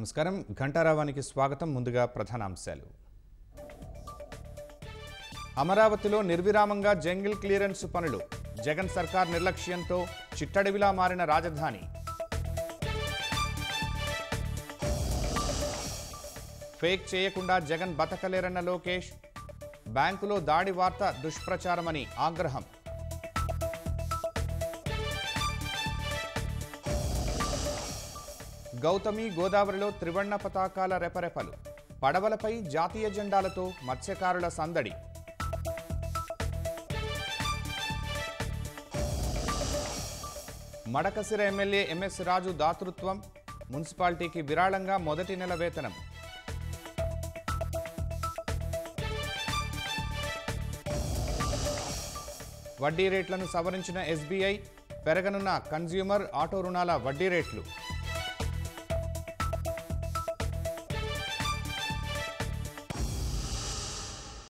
నమస్కారం ఘంటారావానికి స్వాగతం. ముందుగా ప్రధానాంశాలు. అమరావతిలో నిర్విరామంగా జంగిల్ క్లియరెన్స్ పనులు. జగన్ సర్కార్ నిర్లక్ష్యంతో చిట్టడవిలా మారిన రాజధాని. ఫేక్ చేయకుండా జగన్ బతకలేరన్న లోకేష్. బ్యాంకులో దాడి వార్త దుష్ప్రచారమని ఆగ్రహం. గౌతమి గోదావరిలో త్రివర్ణ పతాకాల రెపరెపలు. పడవలపై జాతీయ జెండాలతో మత్స్యకారుల సందడి. మడకసిర ఎమ్మెల్యే ఎంఎస్ రాజు దాతృత్వం. మున్సిపాలిటీకి విరాళంగా మొదటి నెల వేతనం. వడ్డీ రేట్లను సవరించిన ఎస్బీఐ. పెరగనున్న కన్స్యూమర్ ఆటో రుణాల వడ్డీ రేట్లు.